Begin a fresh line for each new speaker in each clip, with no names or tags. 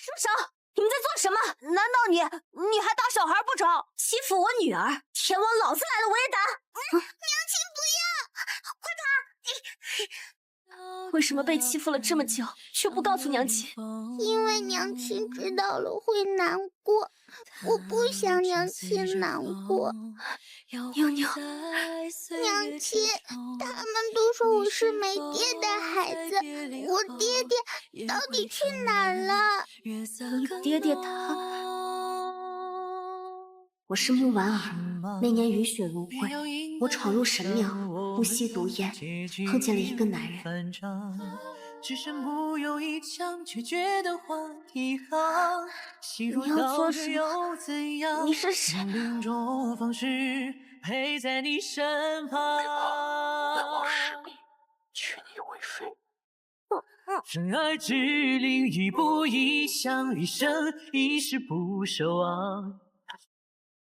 住手！你们在做什么？难道你还打小孩不成？欺负我女儿！天王老子来了我也打！娘亲不要，快跑！为什么被欺负了这么久，却不告诉娘亲？
因为娘亲知道了会难过，我不想娘亲难过。
妞妞，
娘亲，他们都说我是没爹的孩子，我爹爹到底去哪儿了？
你爹爹他……我是木婉儿，那年雨雪如晦，我闯入神庙，不吸毒烟，碰见了一个男人。
只是木有一腔决绝的话题行，心若刀割又怎样？
你是谁？
用另种方式陪在你身旁。
别怕，本王使命，娶你为妃。
真爱之灵，一步一相离生，一世不守望。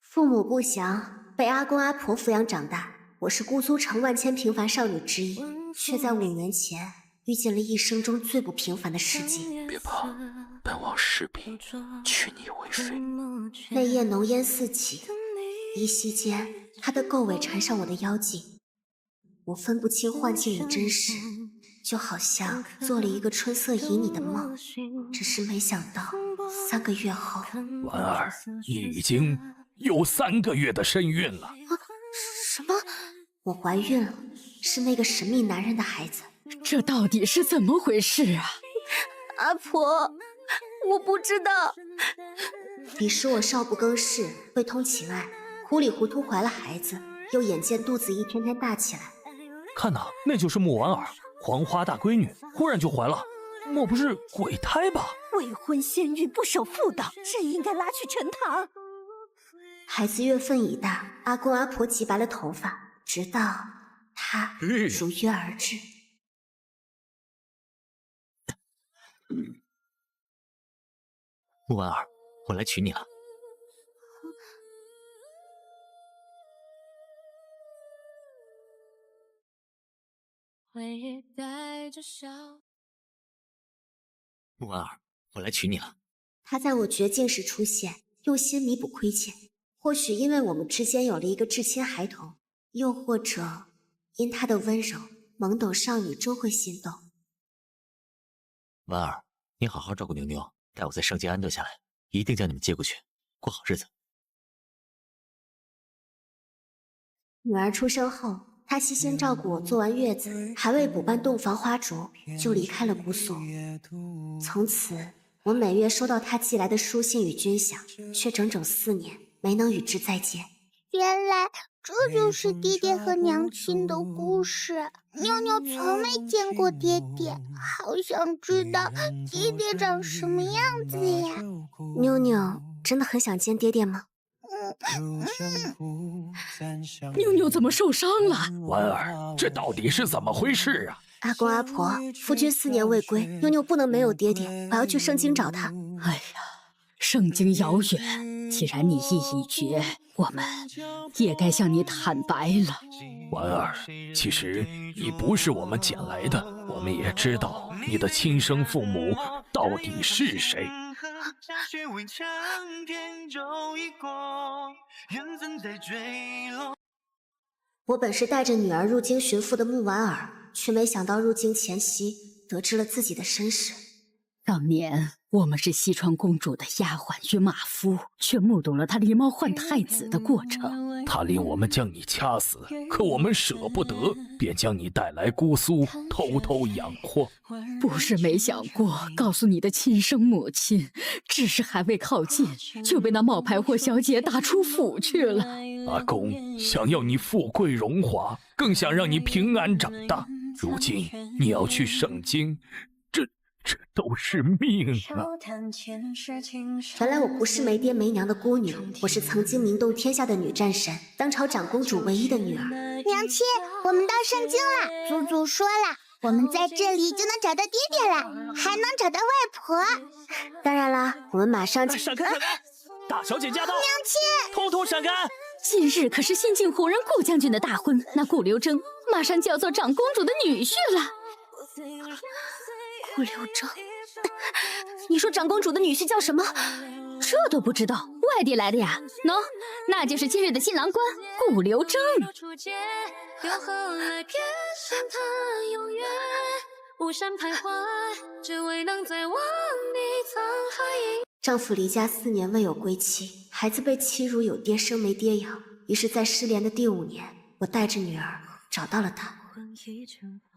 父母不详，被阿公阿婆抚养长大。我是姑苏城万千平凡少女之一，却在5年前遇见了一生中最不平凡的事迹。
别怕，本王使命，娶你为妃。
那夜浓烟四起，依稀间，他的垢味缠上我的腰际，我分不清幻境与真实，就好像做了一个春色旖旎的梦。只是没想到，3个月后，
婉儿，你已经有3个月的身孕了。
什么？我怀孕了，是那个神秘男人的孩子。
这到底是怎么回事啊？
阿婆，我不知道。彼时我少不更事，未通情爱，糊里糊涂怀了孩子，又眼见肚子一天天大起来。
看呐，那就是木婉儿，黄花大闺女，忽然就怀了，莫不是鬼胎吧？
未婚先孕不守妇道，真应该拉去陈堂。
孩子月份已大，阿公阿婆急白了头发，直到他如约而至。
木婉儿，我来娶你了。木婉儿，我来娶你了。
他在我绝境时出现，用心弥补亏欠。或许因为我们之间有了一个至亲孩童，又或者因他的温柔，懵懂少女终会心动。
婉儿，你好好照顾牛牛，待我在圣境安顿下来，一定将你们接过去，过好日子。
女儿出生后，他悉心照顾我，做完月子，还未补办洞房花烛，就离开了姑苏。从此，我每月收到他寄来的书信与军饷，却整整4年没能与之再见。
原来这就是爹爹和娘亲的故事。妞妞从没见过爹爹，好想知道爹爹长什么样子呀。
妞妞真的很想见爹爹吗？
妞妞怎么受伤了？
婉儿，这到底是怎么回事啊？
阿公阿婆，夫君4年未归，妞妞不能没有爹爹，我要去圣经找他。
哎呀，圣经遥远，既然你意已决，我们也该向你坦白了。
婉儿，其实你不是我们捡来的，我们也知道你的亲生父母到底是谁。
我本是带着女儿入京寻父的木婉儿，却没想到入京前夕得知了自己的身世。
当年我们是西川公主的丫鬟与马夫，却目睹了她狸猫换太子的过程。
他令我们将你掐死，可我们舍不得，便将你带来姑苏，偷偷养活。
不是没想过告诉你的亲生母亲，只是还未靠近，就被那冒牌货小姐打出府去了。
阿公想要你富贵荣华，更想让你平安长大。如今你要去圣经，这都是命啊！
原来我不是没爹没娘的孤女，我是曾经名动天下的女战神，当朝长公主唯一的女儿。
娘亲，我们到圣经了，祖祖说了，我们在这里就能找到爹爹了，还能找到外婆。
当然啦，我们马上就……
闪开！大小姐驾到！
娘亲，
偷偷闪开！
今日可是新晋胡人顾将军的大婚，那顾留贞马上就要做长公主的女婿了。
顾留贞，你说长公主的女婿叫什么？
这都不知道，外地来的呀？喏，那就是今日的新郎官顾留正。
丈夫离家4年未有归期，孩子被欺辱有爹生没爹养，于是，在失联的第5年，我带着女儿找到了他。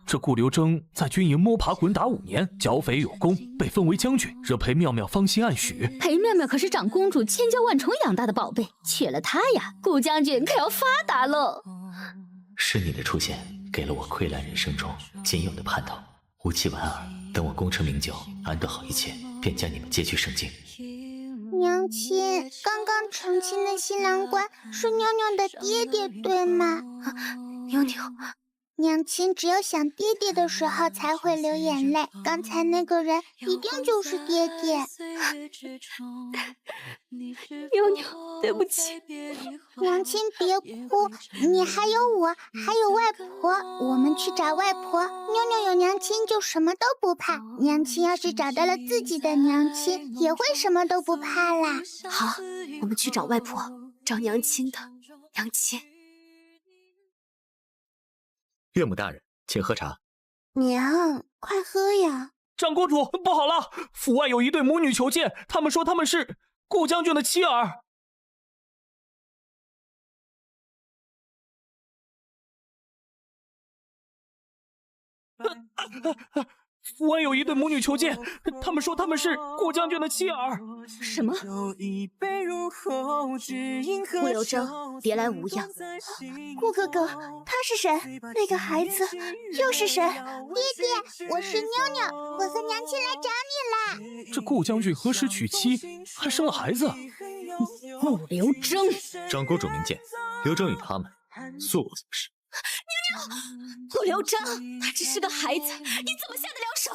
这顾留正在军营摸爬滚打5年，剿匪有功，被封为将军，惹裴妙妙芳心暗许。
裴妙妙可是长公主千娇万宠养大的宝贝，娶了她呀，顾将军可要发达喽。
是你的出现，给了我溃烂人生中仅有的盼头。无期完耳，等我功成名就，安顿好一切，便将你们接去圣境。
娘亲，刚刚成亲的新郎官是妞妞的爹爹，对吗？
妞妞，
娘亲只有想爹爹的时候才会流眼泪，刚才那个人一定就是爹爹。
妞妞，对不起。
娘亲别哭，你还有我，还有外婆，我们去找外婆。妞妞有娘亲就什么都不怕，娘亲要是找到了自己的娘亲，也会什么都不怕啦。
好，我们去找外婆，找娘亲的娘亲。
岳母大人，请喝茶。
娘，快喝呀！
长公主，不好了，府外有一对母女求见，他们说他们是顾将军的妻儿。府外有一对母女求见，他们说他们是顾将军的妻儿。
什么？
顾留正，别来无恙。
顾哥哥，他是谁？那个孩子又是谁？爹爹，我是妞妞，我和娘亲来找你啦。
这顾将军何时娶妻，还生了孩子？
顾留正，
长公主明鉴，留正与他们素无所事。
顾留正，他只是个孩子，你怎么下得了手？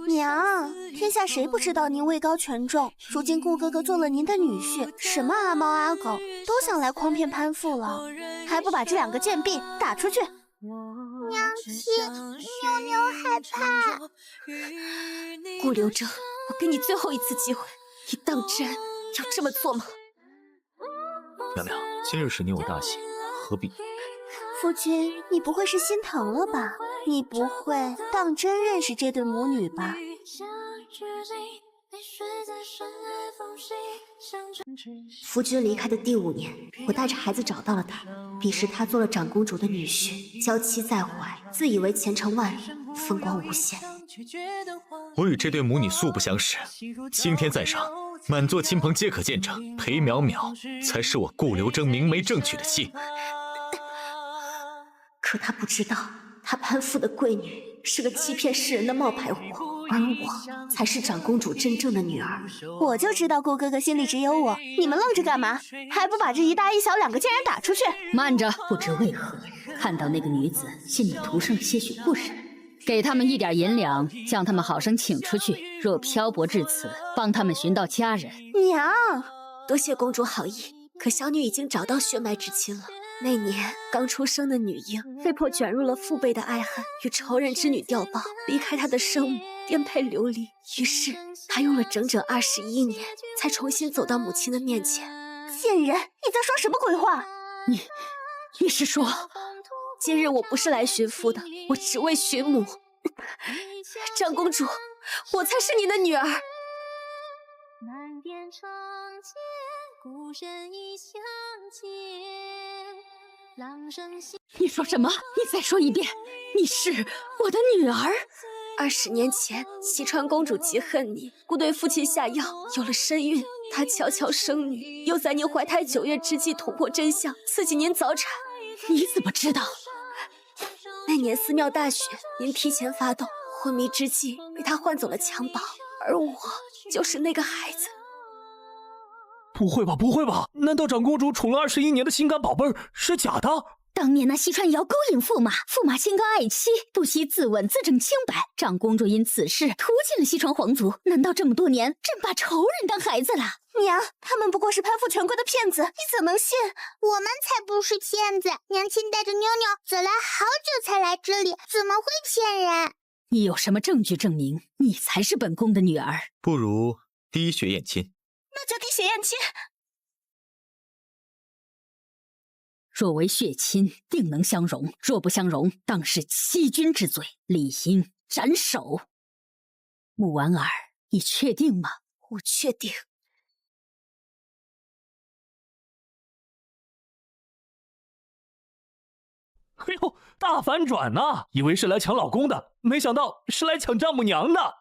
娘，天下谁不知道您位高权重？如今顾哥哥做了您的女婿，什么阿猫阿狗都想来诓骗攀附了，还不把这2个贱婢打出去？
娘亲，妞妞害怕。
顾留正，我给你最后一次机会，你当真要这么做吗？
苗苗，今日是你我大喜，何必？
夫君，你不会是心疼了吧？你不会当真认识这对母女吧？
夫君离开的第5年，我带着孩子找到了他。彼时他做了长公主的女婿，娇妻在怀，自以为前程万里，风光无限。
我与这对母女素不相识，今天在上，满座亲朋皆可见证，裴淼淼才是我顾留正明媒正娶的妻。
可他不知道，他攀附的贵女是个欺骗世人的冒牌货，而我才是长公主真正的女儿。
我就知道顾哥哥心里只有我，你们愣着干嘛？还不把这一大一小2个贱人打出去？
慢着！不知为何，看到那个女子，心里徒生些许不忍。给他们一点银两，将他们好生请出去。若漂泊至此，帮他们寻到家人。
娘，
多谢公主好意，可小女已经找到血脉之亲了。那年刚出生的女婴被迫卷入了父辈的爱恨，与仇人之女调报，离开她的生母，颠沛流离。于是她用了整整21年，才重新走到母亲的面前。
贱人，你在说什么鬼话？
你是说，
今日我不是来寻夫的，我只为寻母。长公主，我才是你的女儿。
难辨长街，故人已相见。
你说什么？你再说一遍。你是我的女儿。
20年前，西川公主极恨你，故对父亲下药，有了身孕。她悄悄生女，又在您怀胎9月之际捅破真相，刺激您早产。
你怎么知道？
那年寺庙大雪，您提前发动，昏迷之际被他换走了襁褓，而我就是那个孩子。
不会吧，不会吧？难道长公主宠了21年的心肝宝贝儿是假的？
当年那西川瑶勾引驸马，驸马清高爱妻，不惜自刎自证清白。长公主因此事屠尽了西川皇族，难道这么多年真把仇人当孩子了？
娘，他们不过是攀附权贵的骗子，你怎能信？
我们才不是骗子！娘亲带着妞妞走了好久才来这里，怎么会骗人？
你有什么证据证明你才是本宫的女儿？
不如滴血验亲。
那就滴血验亲。
若为血亲，定能相容；若不相容，当是欺君之罪，理应斩首。穆婉儿，你确定吗？
我确定。
哎呦，大反转呐！以为是来抢老公的，没想到是来抢丈母娘的。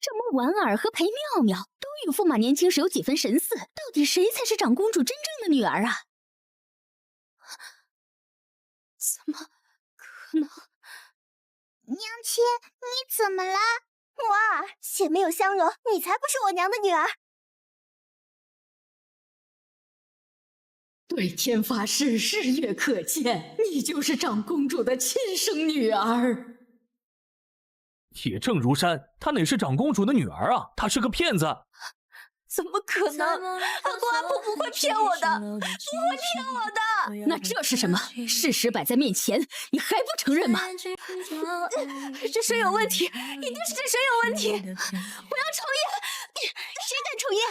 这穆婉儿和裴妙妙都与驸马年轻时有几分神似，到底谁才是长公主真正的女儿啊？
怎么可能？
娘亲，你怎么了？
婉儿，血没有相容，你才不是我娘的女儿。
对天发誓，日月可见，你就是长公主的亲生女儿。
铁证如山，她哪是长公主的女儿啊？她是个骗子！
怎么可能？阿公阿婆不会骗我的，不会骗我的。
那这是什么？事实摆在面前，你还不承认吗？
这水有问题，一定是这水有问题！我要重验，谁敢重验？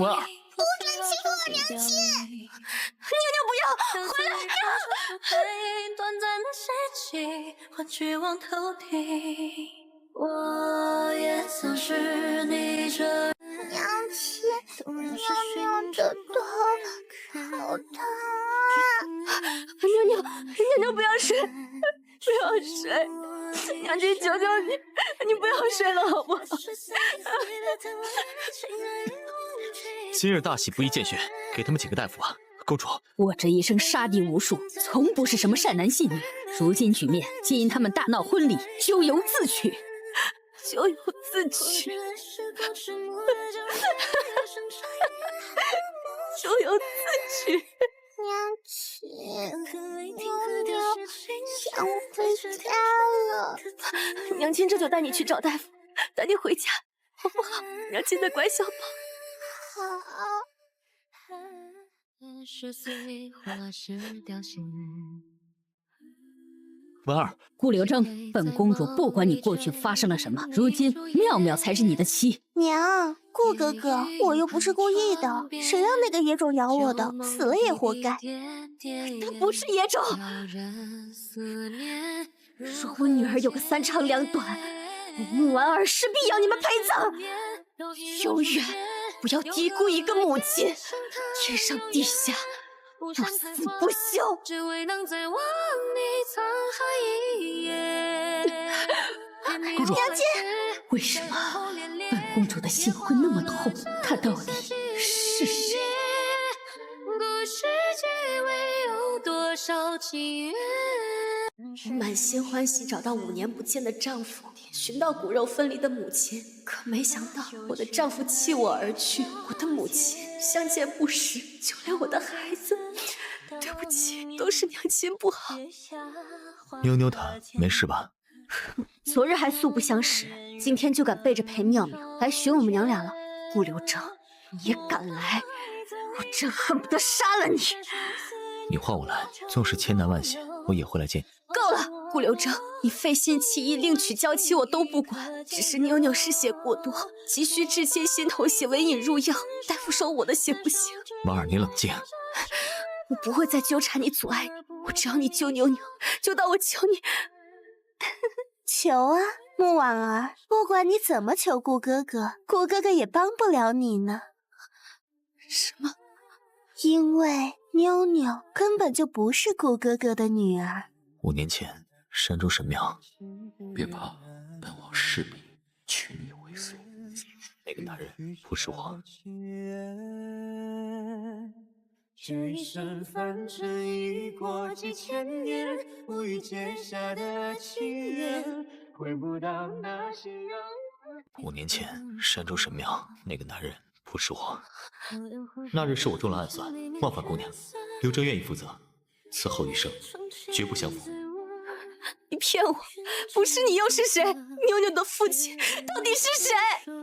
婉儿，
不准欺负我娘亲！
妞妞不要回来！
我也曾是你这
娘亲，妙妙的头好疼啊！
妞妞不要睡，不要睡！娘亲求求你，你不要睡了好不好？
今日大喜不宜见血，给他们请个大夫吧。公主，
我这一生杀敌无数，从不是什么善男信女，如今局面皆因他们大闹婚礼，咎由自取。
咎由自取，咎由自取。
娘亲，妞妞想回家了。
娘亲这就带你去找大夫，带你回家，好不好？娘亲的乖小宝。
好。
婉儿，
顾留贞，本公主不管你过去发生了什么，如今妙妙才是你的妻。
娘，顾哥哥，我又不是故意的，谁让那个野种咬我的，死了也活该。他不是野种。若我女儿有个三长两短，我穆婉儿势必要你们陪葬。永远不要低估一个母亲，天上地下。不死不休，只为能再望你沧海一夜。
公主，
娘亲，
为什么本公主的心会那么痛？她到底是谁？
故事结尾有多少情缘？
我满心欢喜找到5年不见的丈夫，寻到骨肉分离的母亲，可没想到我的丈夫弃我而去，我的母亲相见不识，就连我的孩子，对不起，都是娘亲不好。
妞妞她没事吧？
昨日还素不相识，今天就敢背着裴妙妙来寻我们娘俩了。顾留贞，你也敢来？我真恨不得杀了你！
你换我来，纵使千难万险，我也会来见你。
够了，顾留贞，你费心起意另娶娇妻我都不管，只是妞妞失血过多，急需至亲心头血为引入药，大夫说我的血不行。
婉儿，你冷静。
我不会再纠缠你阻碍你，我只要你救妞妞，就当我求你。求啊，穆婉儿，不管你怎么求顾哥哥，顾哥哥也帮不了你呢。什么？因为妞妞根本就不是顾哥哥的女儿。
5年前，山中神庙，
别怕，本王势必娶你为妃。
那个男人不是我。
这一生凡尘已过几千年，无意结下的情缘，回不到那些遥
5年前，山中神庙，那个男人不是我。那日是我中了暗算，冒犯姑娘，刘哲愿意负责，此后余生绝不相负。
你骗我，不是你又是谁？妞妞的父亲到底是谁？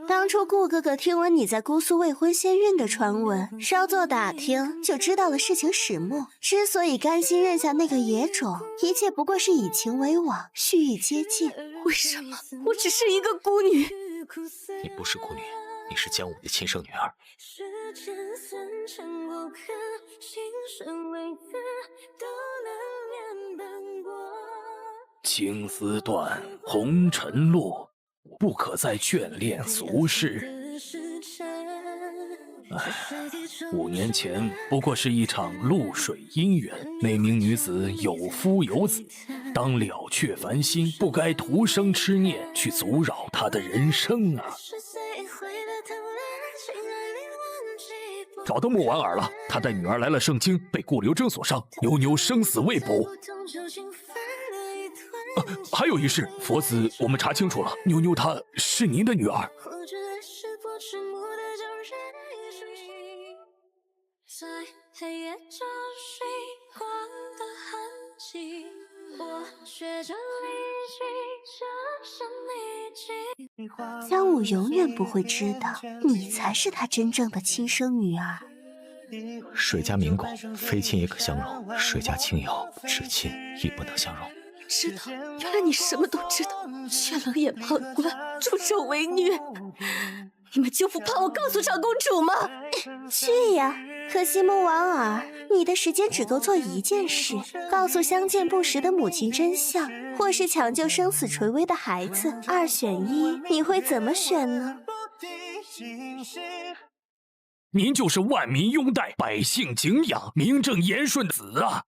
当初顾哥哥听闻你在姑苏未婚先孕的传闻，稍作打听就知道了事情始末。之所以甘心认下那个野种，一切不过是以情为网，蓄意接近。
为什么？我只是一个孤女。
你不是孤女，你是江武的亲生女儿。
青丝断，红尘落，不可再眷恋俗世。5年前不过是一场露水姻缘，那名女子有夫有子，当了却凡心，不该徒生痴念，去阻扰她的人生啊！找到穆婉儿了，他带女儿来了盛京，被顾留贞所伤，妞妞生死未卜。还有一事，佛子我们查清楚了，妞妞她是您的女儿。
江武永远不会知道，你才是他真正的亲生女儿。
水家明拱，非亲也可相容；水家清瑶，至亲亦不能相容。
知道，原来你什么都知道，却冷眼旁观，助纣为虐。你们就不怕我告诉长公主吗？
去呀！可惜穆婉儿，你的时间只够做一件事：告诉相见不识的母亲真相，或是抢救生死垂危的孩子。2选1，你会怎么选呢？
您就是万民拥戴、百姓敬仰、名正言顺子啊！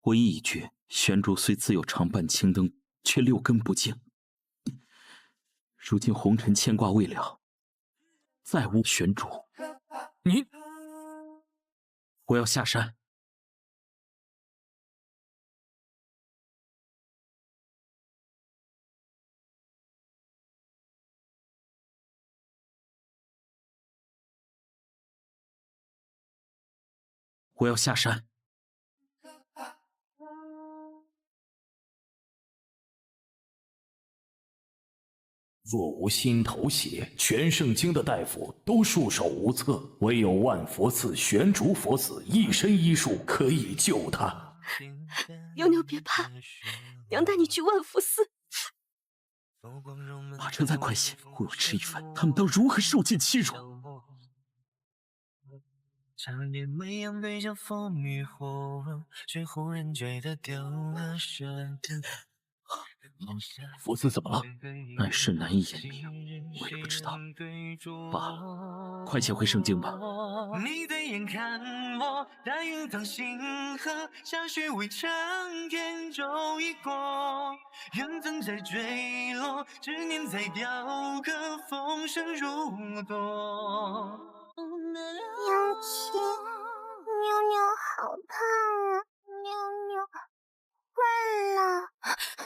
唯一一句，玄主虽自有常伴青灯，却6根不净。如今红尘牵挂未了，再无玄主。
您，
我要下山。我要下山。
若无心头血，全盛京的大夫都束手无策，唯有万佛寺玄竹佛子一身医术可以救他。
妞妞别怕，娘带你去万福寺。
马车再快些，我要吃一饭，他们当如何受尽欺辱？
长夜没阳对着风与火，却忽然觉得丢了神。
佛子怎么了？
爱事难以言明，我也不知道。罢了，快且回盛京吧。
你对眼看我，大云淌星河，下雪未成天骤已过。缘分在坠落，执念在雕刻，风声如舵。
娘亲，妞妞好烫啊！妞妞困了。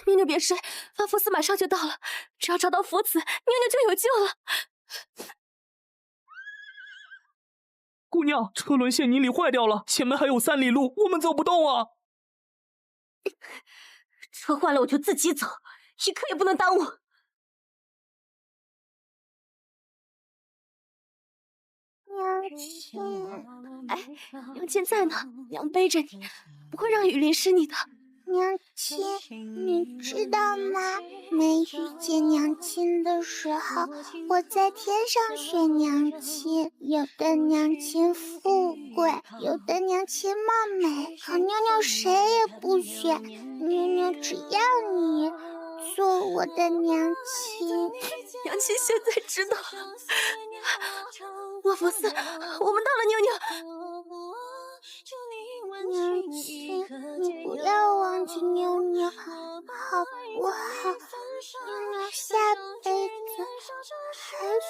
妞妞别睡，万福寺马上就到了，只要找到佛子，妞妞就有救了。
姑娘，车轮陷泥里坏掉了，前面还有3里路，我们走不动啊！
车坏了我就自己走，一刻也不能耽误。
娘亲，
哎，娘亲在呢，娘背着你，不会让雨淋湿你的。
娘亲，你知道吗？没遇见娘亲的时候，我在天上选娘亲，有的娘亲富贵，有的娘亲貌美，可妞妞谁也不选，妞妞只要你做我的娘亲。
娘亲现在知道了。万福寺，我们到了，妞妞。
娘亲，你不要忘记妞妞，好不好？妞妞下辈子还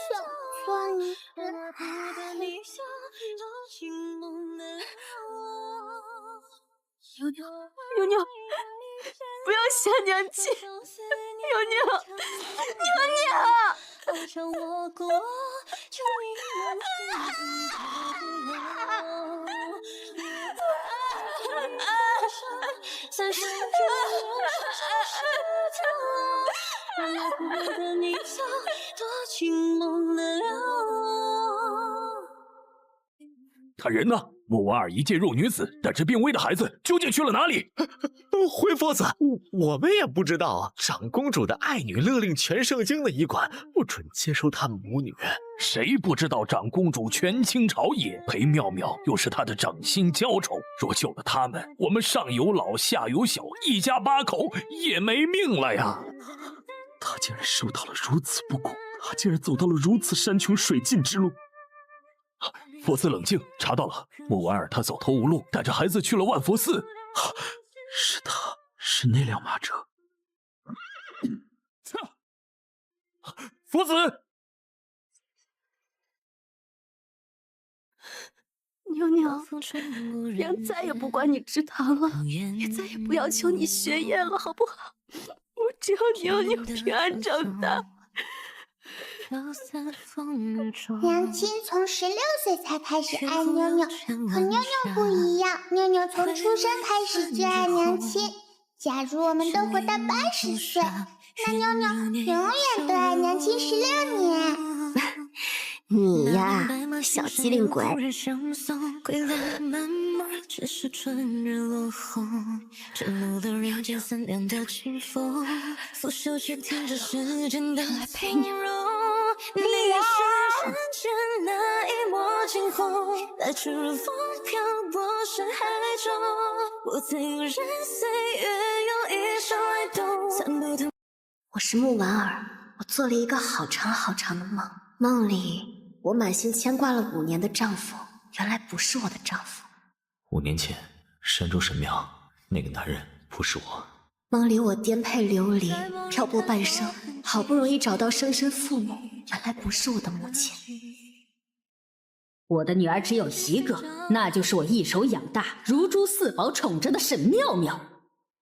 想做你的爱。
妞妞，妞妞，不要想娘亲，妞妞，妞妞。
此时
他人呢？穆婉儿一介弱女子，带着病危的孩子，究竟去了哪里？
回佛子，我们也不知道啊。长公主的爱女勒令全圣经的医馆不准接收她母女。
谁不知道长公主权倾朝野，裴妙妙又是她的掌心娇宠。若救了他们，我们上有老下有小，一家8口也没命了呀！
他竟然受到了如此不公，他竟然走到了如此山穷水尽之路。
佛子冷静，查到了，穆婉儿她走投无路，带着孩子去了万佛寺。
是他，是那辆马车。
佛子，
妞妞，娘再也不管你吃糖了，也再也不要求你学业了，好不好？我只要妞妞平安长大。
娘亲从16岁才开始爱妞妞，和妞妞不一样，妞妞从出生开始就爱娘亲。假如我们都活到80岁，那妞妞永远都爱娘亲16年。
你呀，小机灵鬼！
来陪你。你是人间那一抹惊鸿，来去如风漂泊深海中。我曾有人岁月用一生来懂，参不透。
我是穆婉儿，我做了一个好长好长的梦，梦里我满心牵挂了5年的丈夫，原来不是我的丈夫。
5年前，山中神庙那个男人不是我。
梦里我颠沛流离，漂泊半生，好不容易找到生身父母，原来不是我的母亲。
我的女儿只有一个，那就是我一手养大、如珠似宝宠着的沈妙妙。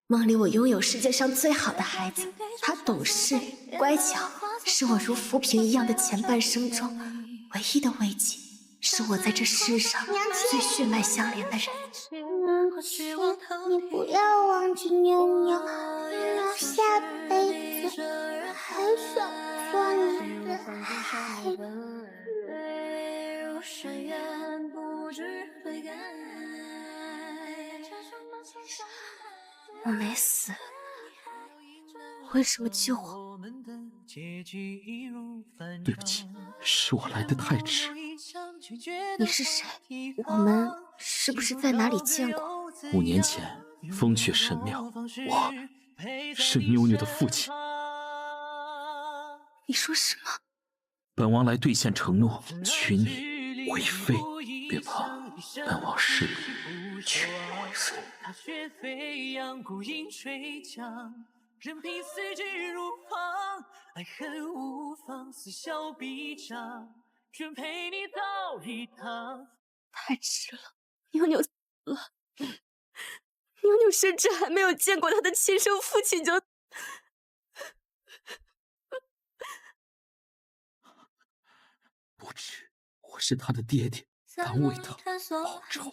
梦里我拥有世界上最好的孩子，他懂事、乖巧，是我如浮萍一样的前半生中唯一的慰藉，是我在这世上最血脉相连的人。
娘亲，你不要忘记妞妞，妞妞下辈子还想做你的孩子。
我没死，为什么救我？
对不起，是我来得太迟。
你是谁？我们是不是在哪里见过
？5年前，风雪神庙，我是妞妞的父亲。
你说什么？
本王来兑现承诺，娶你为妃。别怕，本王是娶你为妃。
雪飞扬，孤影垂降，任凭四季如狂，爱恨无妨，似笑必长，愿陪你走一趟。
太迟了，妞妞死了，妞妞甚至还没有见过她的亲生父亲就。
不止，我是他的爹爹，敢为他报仇。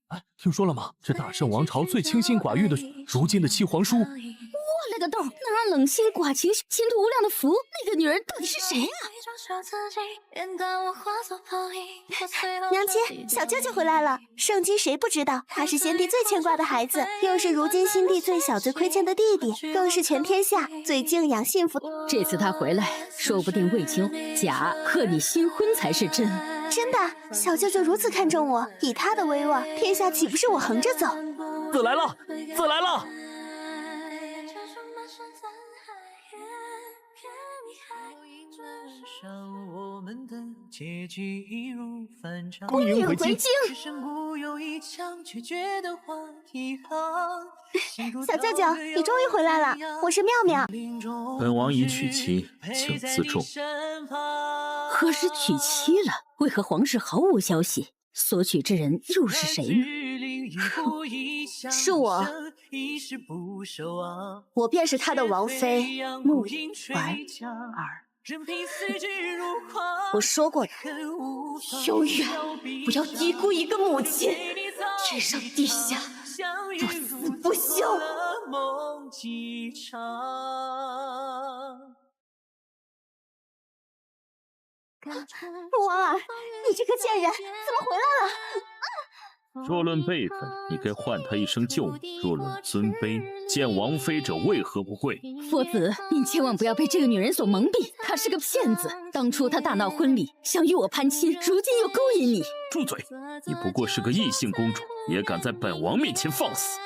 哎，听说了吗？这大圣王朝最清心寡欲的，如今的七皇叔。
我勒个豆，能让冷心寡情、前途无量的福，那个女人到底是谁啊？
娘亲，小舅舅回来了。圣姬谁不知道，他是先帝最牵挂的孩子，又是如今新帝最小最亏欠的弟弟，更是全天下最敬仰信服。
这次他回来，说不定魏秋假和你新婚才是真。
真的，小舅舅如此看重我，以他的威望，天下岂不是我横着走？
子来了，子来了！
光影回京。小舅舅，你终于回来了，我是妙妙。
本王已娶妻，请自重。
何时娶妻了？为何皇室毫无消息？所娶之人又是谁呢？
是我，我便是他的王妃穆婉儿。我说过的，永远不要低估一个母亲，天上地下，不死不休。
一场。
穆婉儿，你这个贱人，怎么回来了？
若论辈分，你该唤他一声舅母；若论尊卑，见王妃者为何不跪？
佛子，你千万不要被这个女人所蒙蔽，她是个骗子。当初她大闹婚礼，想与我攀亲，如今又勾引你。
住嘴！你不过是个异姓公主，也敢在本王面前放肆！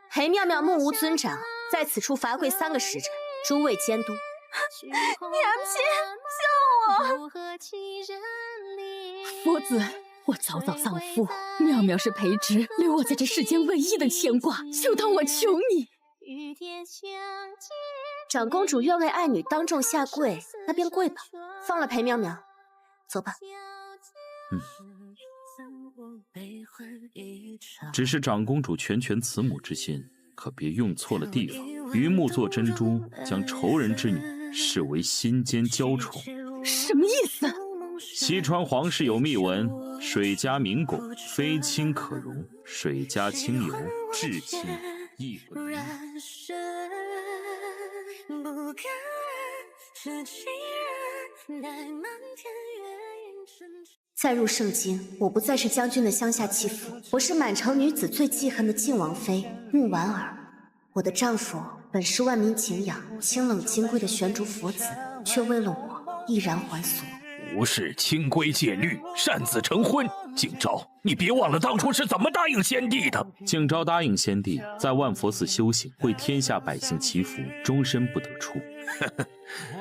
裴妙妙目无尊长，在此处罚跪3个时辰，诸位监督。娘亲，救我！
佛子，我早早丧夫，妙妙是裴植留我在这世间唯一的牵挂，就当我求你。
长公主愿为爱女当众下跪，那便跪吧，放了裴妙妙，走吧。
只是长公主拳慈母之心，可别用错了地方。榆木做珍珠，将仇人之女视为心间娇宠。
什么意思？
西川皇室有密文：水家明汞，非亲可容；水家清油，至亲亦不容。
再入圣经，我不再是将军的乡下弃妇，我是满朝女子最记恨的靖王妃穆婉儿。我的丈夫本是万民敬仰、清冷金贵的玄竹佛子，却为了我毅然还俗。
无视清规戒律，擅自成婚。景昭，你别忘了当初是怎么答应先帝的。
景昭答应先帝，在万佛寺修行，为天下百姓祈福，终身不得出。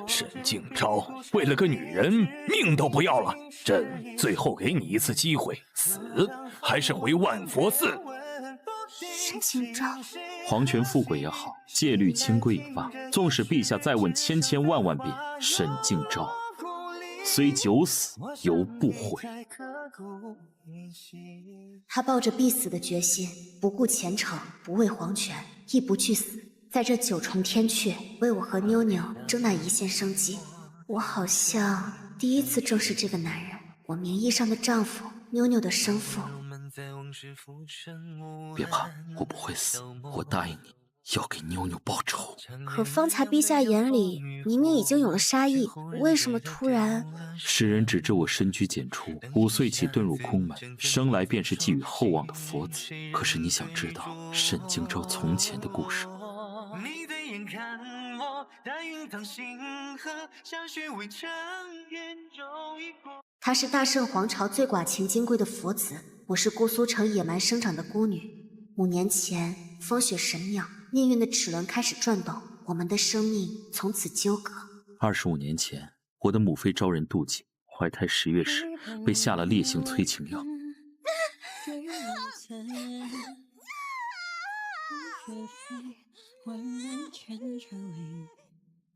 沈景昭为了个女人，命都不要了。朕最后给你一次机会，死还是回万佛寺？
沈景昭，
皇权富贵也好，戒律清规也罢，纵使陛下再问千千万万遍，沈景昭虽九死，犹不悔。
他抱着必死的决心，不顾前程，不为皇权，亦不惧死，在这9重天阙为我和妞妞争那一线生机。我好像第一次正视这个男人，我名义上的丈夫，妞妞的生父。
别怕，我不会死，我答应你，要给妞妞报仇。
可方才陛下眼里明明已经有了杀意，为什么突然？
世人只知我深居简出，5岁起遁入空门，生来便是寄予厚望的佛子。可是你想知道沈景昭从前的故事？
你的眼看我，待云淌星河，相许未成愿终已过。
她是大圣皇朝最寡情金贵的佛子，我是姑苏城野蛮生长的孤女。5年前，风雪神庙，命运的齿轮开始转动，我们的生命从此纠葛。
25年前，我的母妃遭人妒忌，怀胎10月时被下了烈性催情药。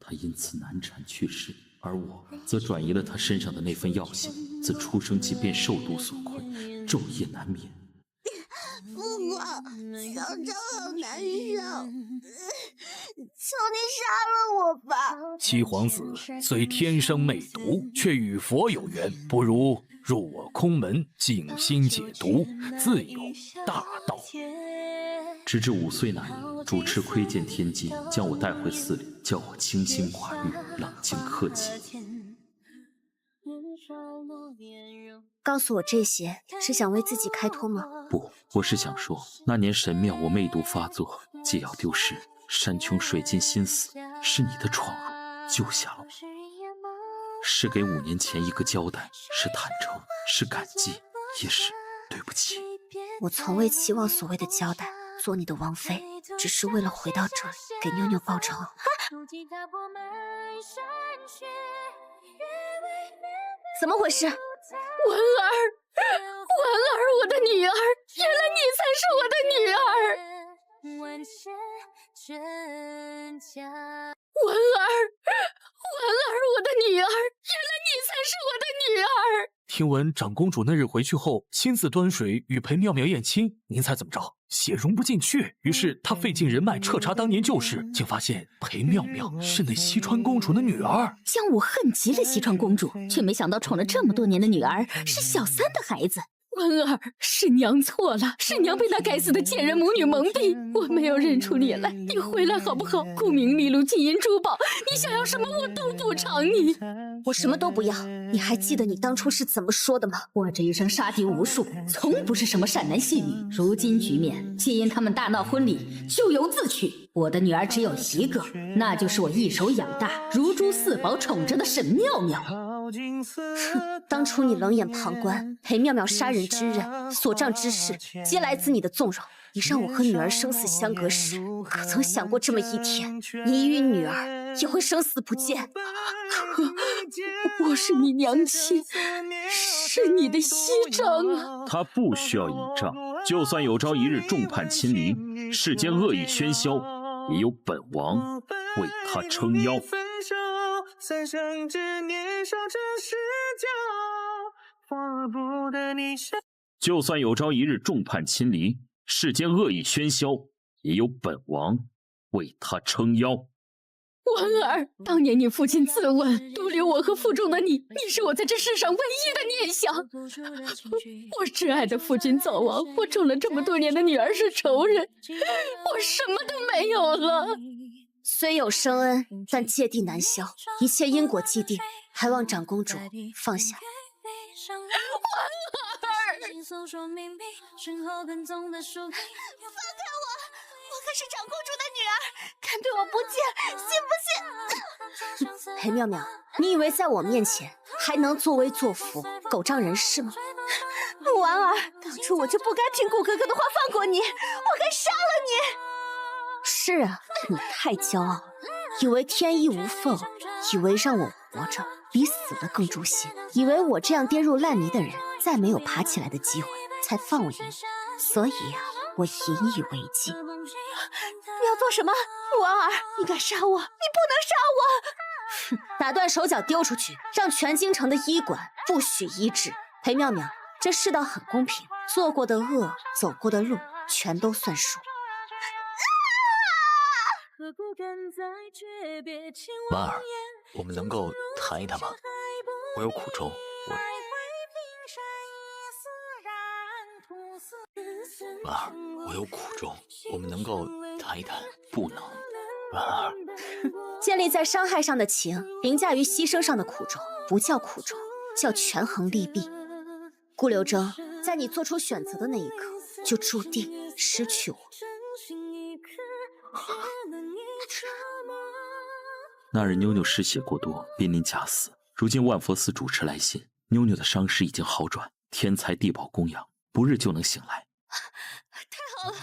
她因此难产去世，而我则转移了她身上的那份药性，自出生起便受毒所困，昼夜难眠。
父皇，小昭好难受，求你杀了我吧！
七皇子虽天生媚毒，却与佛有缘，不如入我空门，静心解毒，自有大道。
直至5岁那年，主持窥见天机，将我带回寺里，教我清心寡欲，冷静克己。
告诉我这些，是想为自己开脱吗？
不，我是想说，那年神庙我媚毒发作，戒药丢失，山穷水尽心死，是你的闯入救下了我，是给5年前一个交代，是坦诚，是感激，也是对不起。
我从未期望所谓的交代，做你的王妃，只是为了回到这里，给妞妞报仇。
怎么回事？
文儿，我的女儿，原来你才是我的女儿。文儿，我的女儿，原来你才是我的女儿。
听闻长公主那日回去后，亲自端水与裴妙妙验亲，您猜怎么着？血融不进去，于是他费尽人脉彻查当年旧事，竟发现裴妙妙是那西川公主的女儿。
将我恨极了西川公主，却没想到宠了这么多年的女儿是小三的孩子。文儿，是娘错了，是娘被那该死的贱人母女蒙蔽，我没有认出你来。你回来好不好？功名利禄、金银珠宝，你想要什么我都补偿你。
我什么都不要。你还记得你当初是怎么说的吗？
我这一生杀敌无数，从不是什么善男信女。如今局面，皆因他们大闹婚礼，咎由自取。我的女儿只有一个，那就是我一手养大、如珠似宝宠着的沈妙妙。
哼，当初你冷眼旁观，裴妙妙杀人之刃，所仗之势，皆来自你的纵容。你让我和女儿生死相隔时，可曾想过这么一天，你与女儿也会生死不见？
可我是你娘亲，是你的息账啊！
他不需要倚仗，就算有朝一日众叛亲离，世间恶意喧嚣，也有本王为他撑腰。
三生之年少成世交，放不得你身。
就算有朝一日众叛亲离，世间恶意喧嚣，也有本王为他撑腰。
文儿，当年你父亲自刎，独留我和腹中的你，你是我在这世上唯一的念想。我挚爱的父亲早亡，我宠了这么多年的女儿是仇人，我什么都没有了。
虽有生恩，但芥蒂难消，一切因果既定，还望长公主放下。
我可是长公主的女儿，敢对我不敬，信不信？
裴妙妙，你以为在我面前还能作威作福、狗仗人势吗？
婉儿，当初我就不该听顾哥哥的话放过你，我该杀了你。
是啊，你太骄傲了，以为天衣无缝，以为让我活着比死了更诛心，以为我这样跌入烂泥的人再没有爬起来的机会，才放我一马。所以啊，我引以为戒。
你要做什么？婉儿，你敢杀我？你不能杀我！
哼，打断手脚丢出去，让全京城的医馆不许医治。裴妙妙，这世道很公平，做过的恶，走过的路，全都算数。
婉儿，我们能够谈一谈吗？我有苦衷，婉儿，我有苦衷，我们能够谈一谈。不能，婉儿。
建立在伤害上的情，凌驾于牺牲上的苦衷，不叫苦衷，叫权衡利弊。顾留贞，在你做出选择的那一刻，就注定失去我。
那日妞妞失血过多，濒临假死。如今万佛寺主持来信，妞妞的伤势已经好转，天才地宝供养，不日就能醒来。
太好了，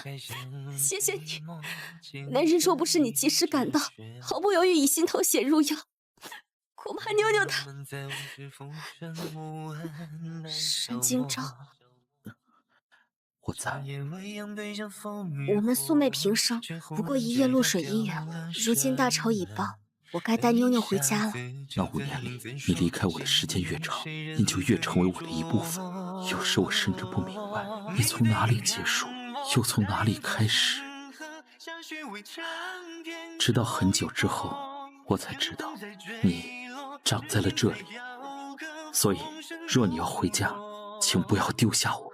谢谢你。那日若不是你及时赶到，毫不犹豫以心头血入药，恐怕妞妞她……沈今朝，
我在。
我们素昧平生，不过一夜露水姻缘，如今大仇已报，我该带妞妞回家了。
那5年里，你离开我的时间越长，你就越成为我的一部分。有时我甚至不明白，你从哪里结束，又从哪里开始。直到很久之后，我才知道，你长在了这里。所以，若你要回家，请不要丢下我。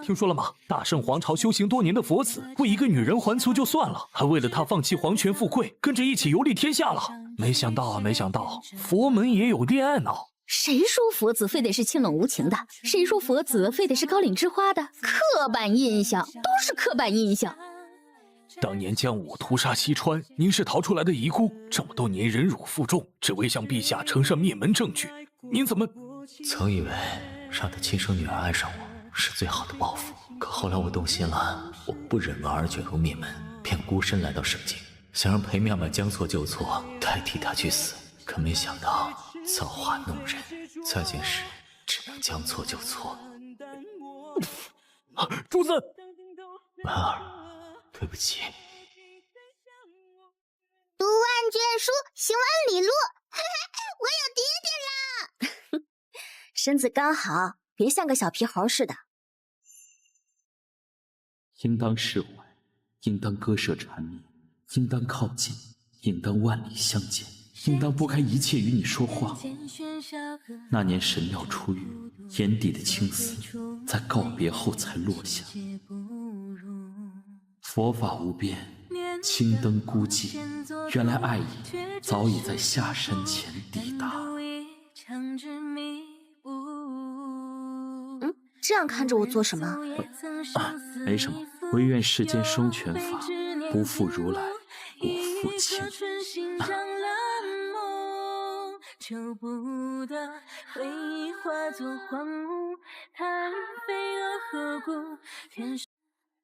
听说了吗？大圣皇朝修行多年的佛子，为一个女人还俗就算了，还为了她放弃皇权富贵，跟着一起游历天下了。没想到啊，没想到佛门也有恋爱脑。
谁说佛子非得是清冷无情的？谁说佛子非得是高岭之花的？刻板印象，都是刻板印象。
当年江武屠杀西川，您是逃出来的遗孤，这么多年忍辱负重，只为向陛下呈上灭门证据。您怎么……
曾以为让他亲生女儿爱上我是最好的报复，可后来我动心了，我不忍婉儿卷入灭门，便孤身来到圣境，想让裴妙妙将错就错，代替她去死。可没想到造化弄人，在件事只能将错就错。
主子，
婉儿，对不起。
读万卷书，行万里路，我有爹爹了。
身子刚好，别像个小皮猴似的。
应当释怀，应当割舍缠绵，应当靠近，应当万里相见，应当拨开一切与你说话。那年神庙初遇，眼底的青丝在告别后才落下。佛法无边，青灯孤寂，原来爱意早已在下山前抵达。
这样看着我做什么？
没什么，唯愿世间收拳法，不负如来，不负卿。求不得回忆化作荒芜，它飞蛾何故天上。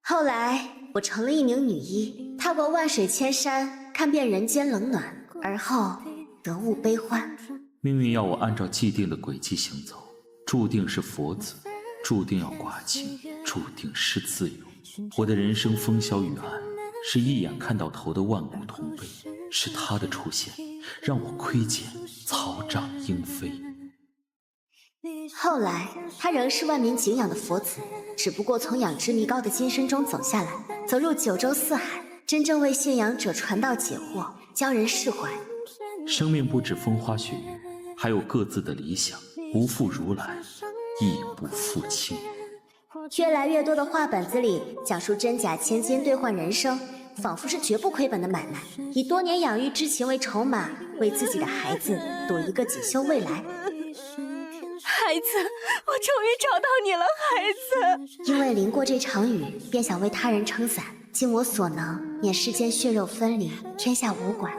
后来我成了一名女医，踏过万水千山，看遍人间冷暖，而后得悟悲欢。
命运要我按照既定的轨迹行走，注定是佛子，注定要寡情，注定是自由。我的人生风消雨暗，是一眼看到头的万古同辈，是他的出现让我窥见草长莺飞。
后来他仍是万民敬仰的佛子，只不过从仰之弥高的金身中走下来，走入九州四海，真正为信仰者传道解惑，教人释怀。
生命不止风花雪月，还有各自的理想，不负如来，亦不负卿。
越来越多的话本子里讲述真假千金兑换人生，仿佛是绝不亏本的买卖，以多年养育之情为筹码，为自己的孩子赌一个锦绣未来。
孩子，我终于找到你了，孩子。
因为淋过这场雨，便想为他人撑伞，尽我所能，免世间血肉分离，天下无管。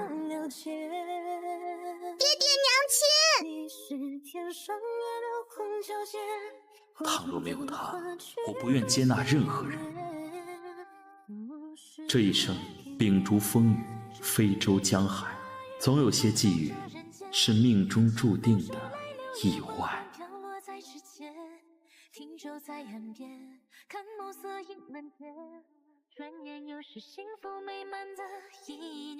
爹爹娘亲！
倘若没有他，我不愿接纳任何人。这一生秉烛风雨，飞舟江海，总有些际遇是命中注定的意外。停留在岸边，看暮色映满天，转眼又是幸福美满的一年。